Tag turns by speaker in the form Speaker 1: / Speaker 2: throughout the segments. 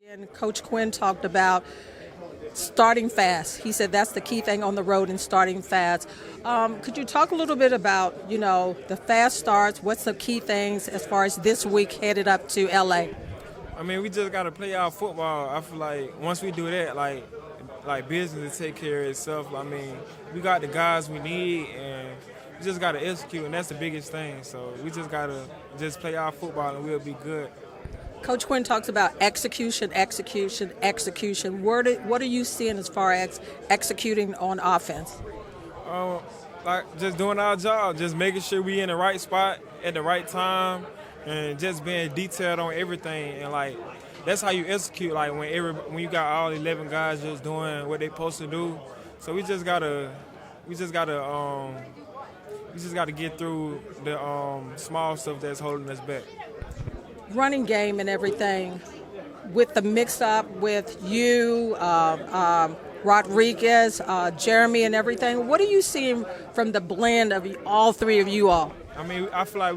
Speaker 1: And Coach Quinn talked about starting fast. He said that's the key thing on the road and starting fast. Could you talk a little bit about, the fast starts? What's the key things as far as this week headed up to LA?
Speaker 2: I mean, we just gotta play our football. I feel like once we do that, like business will take care of itself. I mean, we got the guys we need, and we just gotta execute, and that's the biggest thing. So we just gotta just play our football, and we'll be good.
Speaker 1: Coach Quinn talks about execution, execution, execution. What are you seeing as far as executing on offense?
Speaker 2: Like just doing our job, just making sure we in the right spot at the right time, and just being detailed on everything. And like that's how you execute. Like when you got all 11 guys just doing what they supposed to do. So we just gotta get through the small stuff that's holding us back.
Speaker 1: Running game and everything, with the mix-up with you, Rodriguez, Jeremy and everything. What are you seeing from the blend of all three of you all?
Speaker 2: I mean, I feel like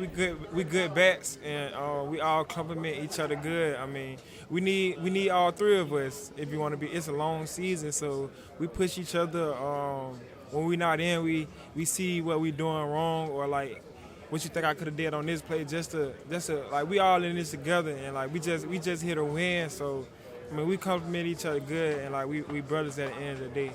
Speaker 2: we good bats, and we all complement each other good. I mean, we need all three of us if you want to be. It's a long season, so we push each other. When we're not in, we see what we doing wrong, or like what you think I could have did on this play, just to like we all in this together, and like we just hit a win. So I mean, we complement each other good, and like we brothers at the end of the day.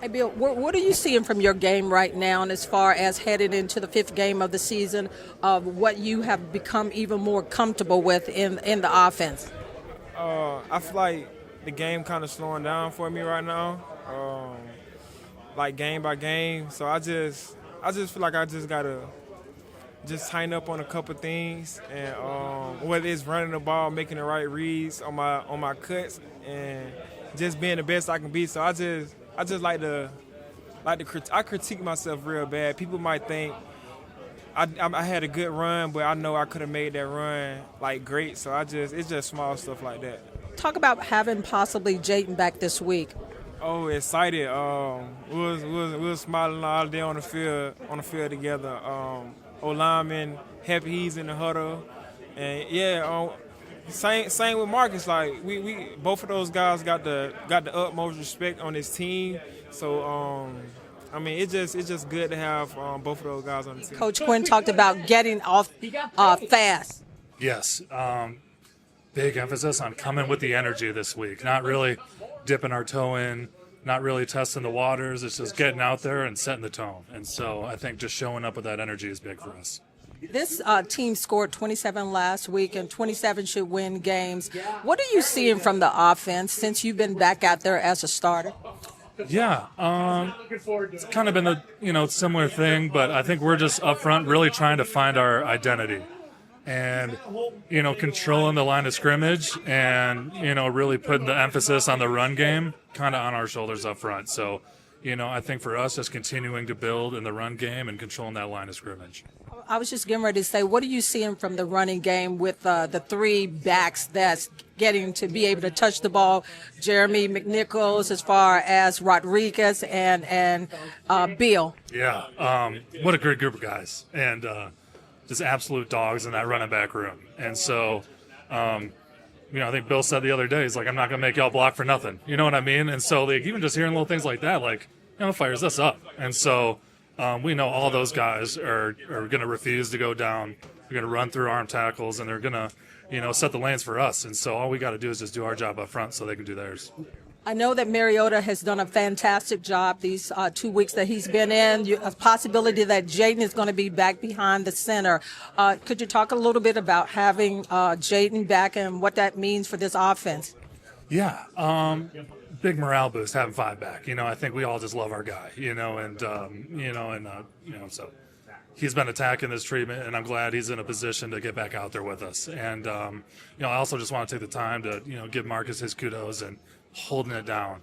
Speaker 1: Hey, Bill, what are you seeing from your game right now, and as far as headed into the fifth game of the season, of what you have become even more comfortable with in the offense?
Speaker 2: I feel like the game kind of slowing down for me right now, like game by game. So I just feel like I just gotta just tighten up on a couple things, and whether it's running the ball, making the right reads on my cuts, and just being the best I can be. So I just like to I critique myself real bad. People might think I had a good run, but I know I could have made that run like great. So it's just small stuff like that.
Speaker 1: Talk about having possibly Jayden back this week.
Speaker 2: Oh, excited! We was smiling all day on the field together. O-lineman, happy he's in the huddle, and yeah, same with Marcus. Like we both of those guys got the utmost respect on his team. So I mean, it's just good to have both of those guys on the team.
Speaker 1: Coach Quinn talked about getting off fast.
Speaker 3: Yes, big emphasis on coming with the energy this week. Not really dipping our toe in, not really testing the waters. It's just getting out there and setting the tone. And so I think just showing up with that energy is big for us.
Speaker 1: This team scored 27 last week, and 27 should win games. What are you seeing from the offense since you've been back out there as a starter?
Speaker 3: Yeah, it's kind of been a similar thing, but I think we're just up front really trying to find our identity. And, controlling the line of scrimmage and, really putting the emphasis on the run game kind of on our shoulders up front. So, I think for us, just continuing to build in the run game and controlling that line of scrimmage.
Speaker 1: I was just getting ready to say, what are you seeing from the running game with the three backs that's getting to be able to touch the ball? Jeremy McNichols, as far as Rodriguez and Bill.
Speaker 3: Yeah, what a great group of guys. And just absolute dogs in that running back room. And so, I think Bill said the other day, he's like, I'm not going to make y'all block for nothing. You know what I mean? And so, like, even just hearing little things like that, fires us up. And so we know all those guys are going to refuse to go down. They're going to run through arm tackles, and they're going to, set the lanes for us. And so all we got to do is just do our job up front so they can do theirs.
Speaker 1: I know that Mariota has done a fantastic job these 2 weeks that he's been in. A possibility that Jayden is going to be back behind the center. Could you talk a little bit about having Jayden back and what that means for this offense?
Speaker 3: Yeah, big morale boost having five back. I think we all just love our guy. So he's been attacking this treatment, and I'm glad he's in a position to get back out there with us. And I also just want to take the time to give Marcus his kudos and holding it down.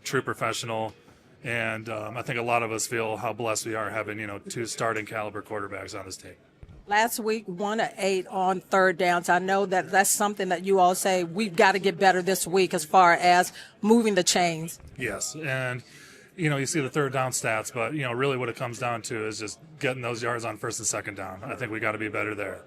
Speaker 3: True professional, and I think a lot of us feel how blessed we are having two starting caliber quarterbacks on this team.
Speaker 1: Last week, 1 of 8 on third downs. I know that that's something that you all say we've got to get better this week as far as moving the chains.
Speaker 3: Yes, and you see the third down stats, but really what it comes down to is just getting those yards on first and second down. I think we got to be better there.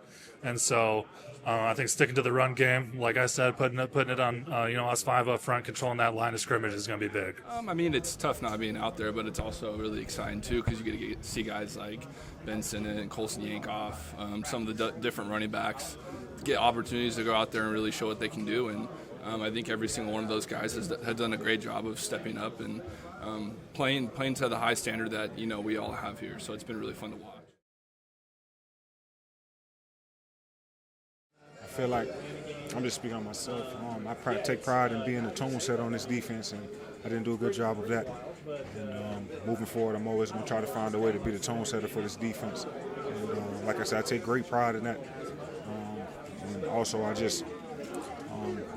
Speaker 3: And so I think sticking to the run game, like I said, putting it on us five up front, controlling that line of scrimmage is going to be big.
Speaker 4: I mean, it's tough not being out there, but it's also really exciting too because you get to see guys like Benson and Colson Yankoff, some of the different running backs, get opportunities to go out there and really show what they can do. And I think every single one of those guys has done a great job of stepping up and playing to the high standard that we all have here. So it's been really fun to watch.
Speaker 5: I feel like I'm just speaking on myself. I take pride in being a tone setter on this defense, and I didn't do a good job of that. And moving forward, I'm always going to try to find a way to be the tone setter for this defense. And like I said, I take great pride in that. And also, I just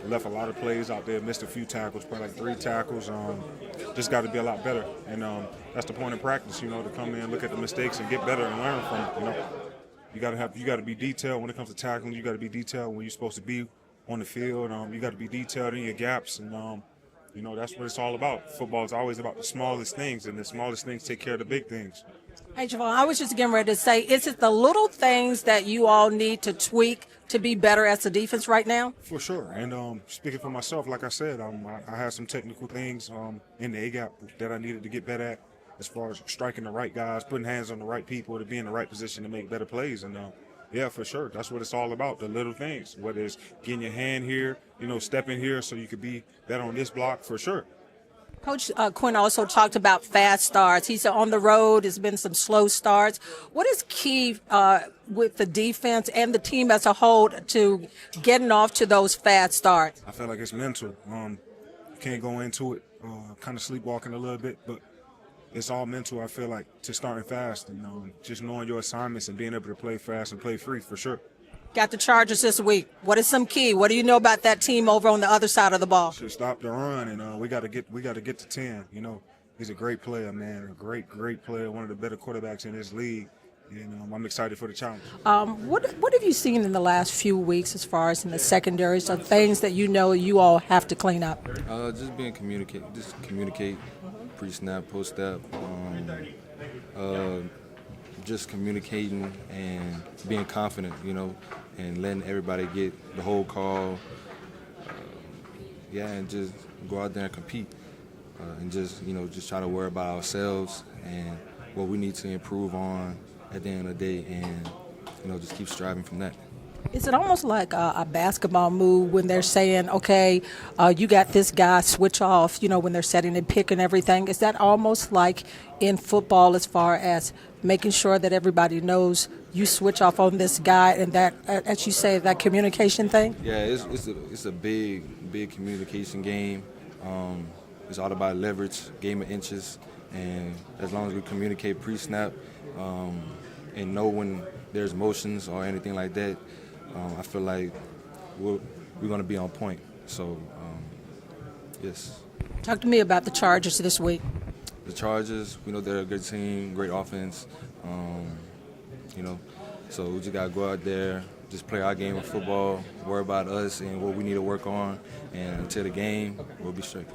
Speaker 5: left a lot of plays out there, missed a few tackles, probably like 3 tackles. Just got to be a lot better. And that's the point of practice, to come in, look at the mistakes, and get better and learn from it. You got to be detailed when it comes to tackling. You got to be detailed when you're supposed to be on the field. You got to be detailed in your gaps, and that's what it's all about. Football is always about the smallest things, and the smallest things take care of the big things.
Speaker 1: Hey, Javon, I was just getting ready to say, is it the little things that you all need to tweak to be better as a defense right now?
Speaker 5: For sure. And speaking for myself, like I said, I had some technical things in the A-gap that I needed to get better at, as far as striking the right guys, putting hands on the right people to be in the right position to make better plays. And yeah, for sure, that's what it's all about, the little things, whether it's getting your hand here, stepping here so you could be better on this block, for sure.
Speaker 1: Coach Quinn also talked about fast starts. He's on the road. There's been some slow starts. What is key with the defense and the team as a whole to getting off to those fast starts?
Speaker 5: I feel like it's mental. You can't go into it kind of sleepwalking a little bit, but it's all mental, I feel like, to starting fast and just knowing your assignments and being able to play fast and play free, for sure.
Speaker 1: Got the Chargers this week. What is some key? What do you know about that team over on the other side of the ball?
Speaker 5: Should stop the run, and we got to get to 10. He's a great player, man. A great player. One of the better quarterbacks in this league, and I'm excited for the challenge.
Speaker 1: What have you seen in the last few weeks as far as in the secondary? So things that you all have to clean up.
Speaker 6: Just communicate, pre-snap, post-snap. Just communicating and being confident, and letting everybody get the whole call. And just go out there and compete, and just try to worry about ourselves and what we need to improve on at the end of the day, and just keep striving from that.
Speaker 1: Is it almost like a basketball move when they're saying, okay, you got this guy, switch off, when they're setting and pick and everything? Is that almost like in football as far as making sure that everybody knows you switch off on this guy and that, as you say, that communication thing?
Speaker 6: Yeah, it's a big communication game. It's all about leverage, game of inches, and as long as we communicate pre-snap and know when there's motions or anything like that, I feel like we're going to be on point. So, yes.
Speaker 1: Talk to me about the Chargers this week.
Speaker 6: The Chargers, they're a good team, great offense. So we just got to go out there, just play our game of football, worry about us and what we need to work on, and until the game, we'll be straight.